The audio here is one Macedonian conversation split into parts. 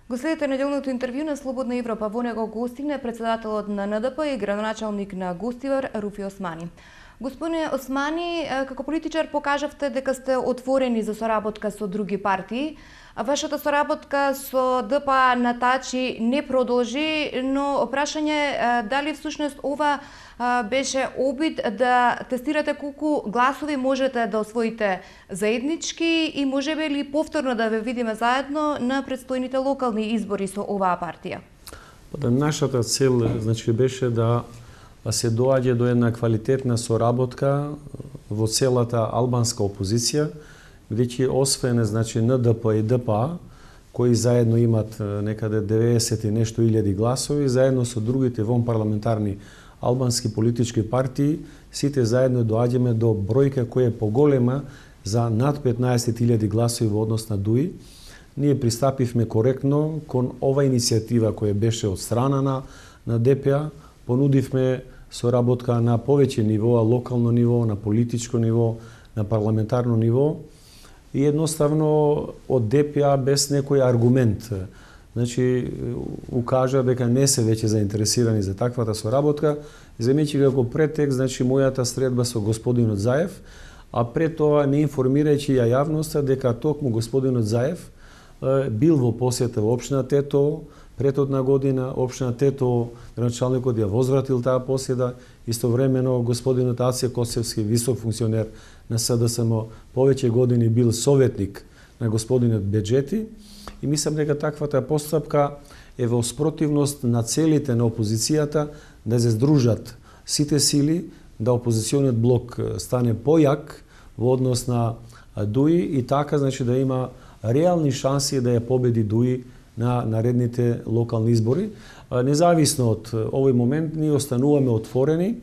Го следите неделното интервју на Слободна Европа. Во него гостине председателот на НДП и градоначалник на Гостивар Руфи Османи. Господине Османи, како политичар покажавте дека сте отворени за соработка со други партии. Вашата соработка со ДПА Натачи не продолжи, но прашање дали всушност ова беше обид да тестирате колку гласови можете да освоите заеднички и можеби ли повторно да ве видиме заедно на предстојните локални избори со оваа партија? Нашата цел беше да се доаѓе до една квалитетна соработка во целата албанска опозиција, где ќе освен НДП и ДПА, кои заедно имат некаде 90 и нешто илјади гласови, заедно со другите вонпарламентарни албански политички партии, сите заедно доаѓаме до бројка која е поголема за над 15.000 гласови во однос на ДУИ. Ние пристапивме коректно кон ова иницијатива која беше од страна на ДПА, понудивме соработка на повеќе нивоа, локално ниво, на политичко ниво, на парламентарно ниво и едноставно од ДПА без некој аргумент. Укажа дека не се веќе заинтересирани за таквата соработка, земејќи како претекст, мојата средба со господинот Заев, а пред тоа не информирајќи ја јавноста дека токму господинот Заев бил во посета во општина Тетово, претhodна година, општина Тетово, градоначалникот ја возвратил таа посета, истовремено господинот Аце Косевски, висок функционер на СДСМ, повеќе години бил советник на господинот Беџети, и мислам дека таквата постапка е во спротивност на целите на опозицијата да се здружат сите сили, да опозициониот блок стане појак во однос на ДУИ и така да има реални шанси да ја победи ДУИ на наредните локални избори. Независно од овој момент, ние остануваме отворени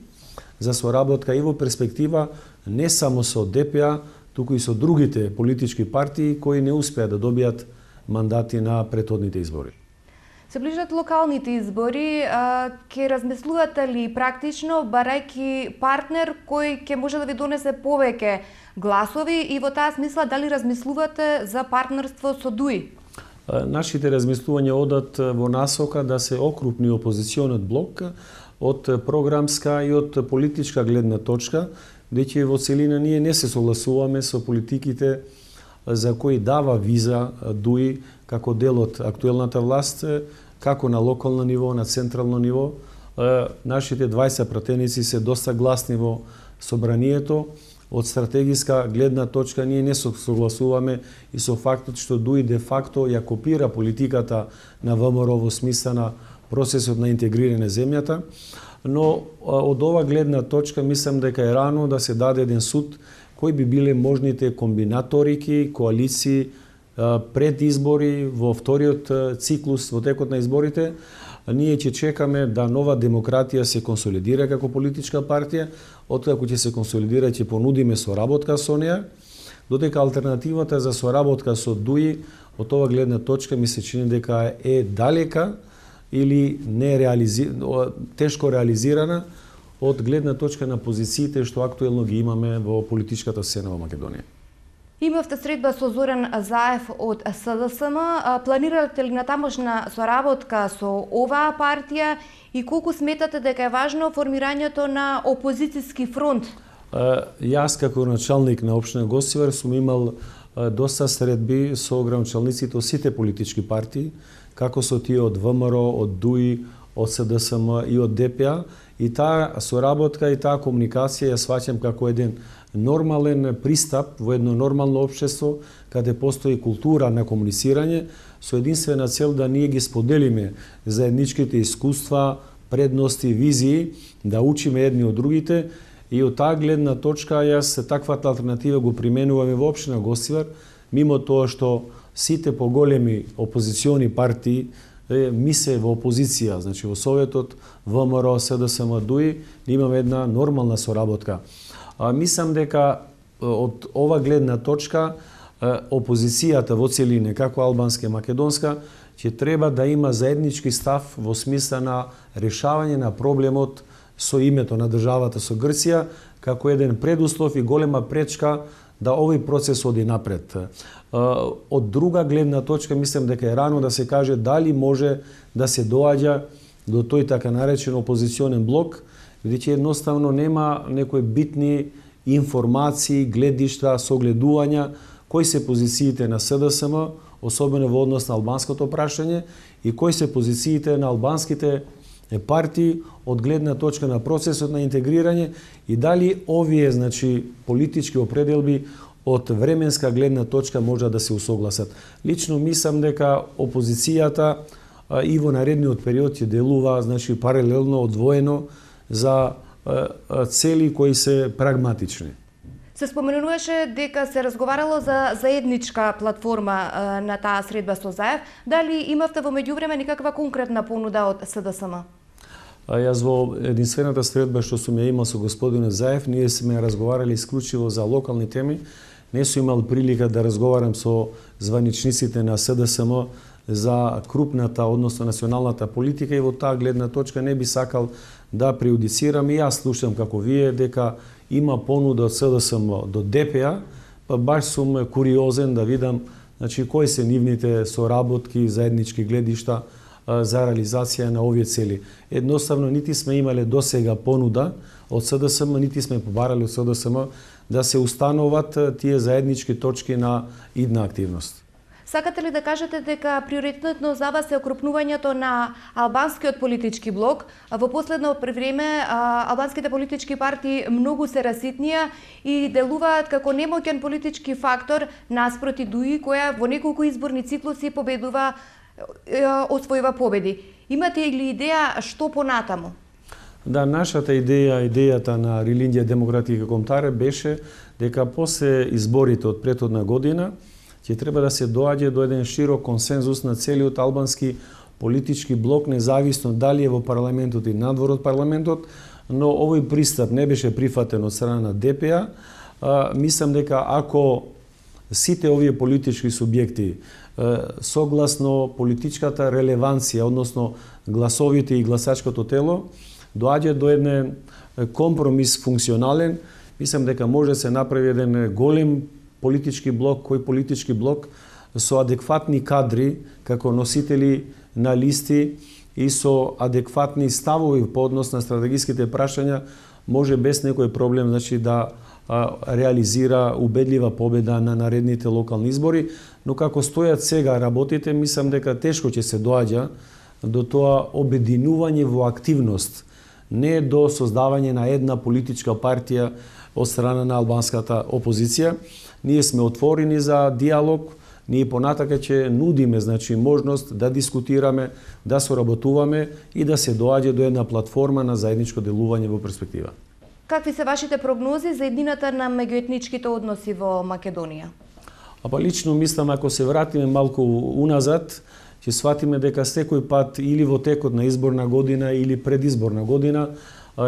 за соработка и во перспектива не само со ДПА, туку и со другите политички партии кои не успеа да добијат мандати на претходните избори. Се ближат локалните избори, ќе размислувате ли практично, барајќи партнер кој ќе може да ви донесе повеќе гласови и во таа смисла дали размислувате за партнерство со ДУИ? Нашите размислувања одат во насока да се окрупни опозиционот блок од програмска и од политичка гледна точка, дека во целина ние не се согласуваме со политиките за кои дава виза ДУИ како дел од актуелната власт, како на локално ниво, на централно ниво. Нашите 20 пратеници се доста гласни во собранието. Од стратегиска гледна точка ние не согласуваме и со фактот што ДУИ де факто ја копира политиката на ВМРО во смисла на процесот на интегрирање земјата, но од ова гледна точка мислам дека е рано да се даде еден суд кои би биле можните комбинаторики, коалиции пред избори во вториот циклус во текот на изборите. Ние ќе чекаме да нова демократија се консолидира како политичка партија, откако ќе се консолидира ќе понудиме соработка со неа, додека алтернативата за соработка со ДУИ од ова гледна точка ми се чини дека е далека или тешко реализирана од гледна точка на позициите што актуелно ги имаме во политичката сцена во Македонија. Имавте средба со Зоран Заев од СДСМ. Планирате ли натамошна соработка со оваа партија и колку сметате дека е важно формирањето на опозицијски фронт? Јас како началник на општина Гостивар сум имал доста средби со градоначалниците од сите политички партии, како со тие од ВМРО, од ДУИ, од СДСМ и од ДПА, и таа соработка и таа комуникација ја сваќам како еден нормален пристап во едно нормално општество, каде постои култура на комуницирање, со единствена цел да ние ги споделиме заедничките искуства, предности, визии, да учиме едни од другите, и од таа гледна точка јас таквата алтернатива го применуваме во општина Гостивар, мимо тоа што сите поголеми опозициони партии ми се во опозиција, во Советот, ВМРО, СДСМ, ДУИ, имаме една нормална соработка. Мислам дека од ова гледна точка опозицијата во целина, како албанска и македонска, ќе треба да има заеднички став во смисла на решавање на проблемот со името на државата со Грција, како еден предуслов и голема пречка да овој процес оди напред. Од друга гледна точка, мислам дека е рано да се каже дали може да се доаѓа до тој така наречен опозиционен блок, бидејќи едноставно нема некои битни информации, гледишта, согледувања, кои се позициите на СДСМ, особено во однос на албанското прашање, и кои се позициите на албанските партии од гледна точка на процесот на интегрирање и дали овие, значи, политички определби од временска гледна точка може да се усогласат. Лично мислам дека опозицијата и во наредниот период ќе делува, значи, паралелно, одвоено за цели кои се прагматични. Се споменуваше дека се разговарало за заедничка платформа на таа средба со Заев. Дали имавте во меѓувреме никаква конкретна понуда од СДСМ? Јас во единствената средба што сум ја имал со господин Заев, ние сме разговарали исклучиво за локални теми. Не сум имал прилика да разговарам со званичниците на СДСМ за крупната, односно националната политика, и во таа гледна точка не би сакал да преюдицирам. И јас слушам како вие дека има понуда од СДСМ до ДПА, па баш сум куриозен да видам, значи, кои се нивните соработки, заеднички гледишта за реализација на овие цели. Едноставно, нити сме имале досега понуда од СДСМ, нити сме побарали од СДСМ да се установат тие заеднички точки на идна активност. Сакате ли да кажете дека приоритетно за вас е окрупнувањето на албанскиот политички блок? Во последно време албанските политички партии многу се раситнија и делуваат како немоќен политички фактор наспроти ДУИ, која во неколку изборни циклуси победува, освојува победи. Имате ли идеја што понатаму? Да, нашата идејата на Рилиндија Демократика Комтаре беше дека после изборите од претходна година ќе треба да се доаѓе до еден широк консензус на целиот албански политички блок, независно дали е во парламентот и надвор од парламентот, но овој пристап не беше прифатен од страна на ДПА. Мислам дека ако сите овие политички субјекти согласно политичката релеванција, односно гласовите и гласачкото тело, доаѓа до еден компромис функционален, мислам дека може да се направи еден голем политички блок, кој политички блок со адекватни кадри како носители на листи и со адекватни ставови по однос на стратегиските прашања може без некој проблем, значи, да реализира убедлива победа на наредните локални избори, но како стојат сега работите, мислам дека тешко ќе се доаѓа до тоа обединување во активност, не до создавање на една политичка партија од страна на албанската опозиција. Ние сме отворени за диалог, ние понатака ќе нудиме, значи, можност да дискутираме, да соработуваме и да се доаѓа до една платформа на заедничко делување во перспектива. Какви се вашите прогнози за едината на меѓуетничките односи во Македонија? Лично мислам, ако се вратиме малку уназад, ќе сватиме дека секој пат или во текот на изборна година или предизборна година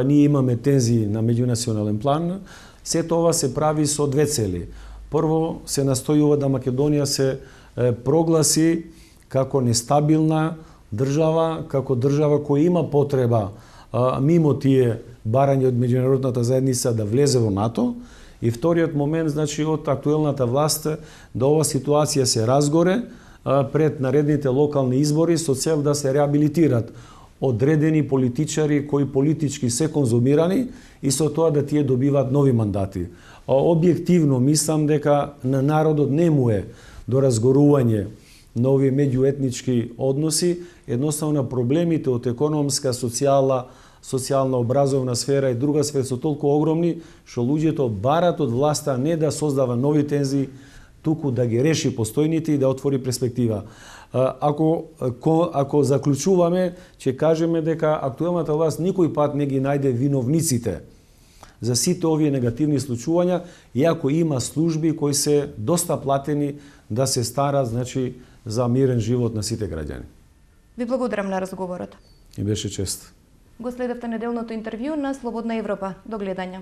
ние имаме тензии на меѓунационален план. Се тоа се прави со две цели. Прво, се настојува да Македонија се прогласи како нестабилна држава, како држава која има потреба мимо тие барања од меѓународната заедница да влезе во НАТО. И вториот момент, значи, од актуелната власт да ова ситуација се разгоре пред наредните локални избори со цел да се реабилитират одредени политичари кои политички се конзумирани и со тоа да тие добиваат нови мандати. Објективно мислам дека на народот не му е до разгорување на овие меѓуетнички односи, едноставно проблемите од економска, социјална, образовна сфера и друга сфера се толку огромни што луѓето барат од власта не да создава нови тензии, туку да ги реши постојните и да отвори перспектива. Ако заклучуваме, ќе кажеме дека актуелната власт никој пат не ги најде виновниците за сите овие негативни случувања, иако има служби кои се доста платени да се стараат, значи, за мирен живот на сите граѓани. Ви благодарам на разговорот. И беше чест. Го следевте неделното интервју на Слободна Европа. До гледање.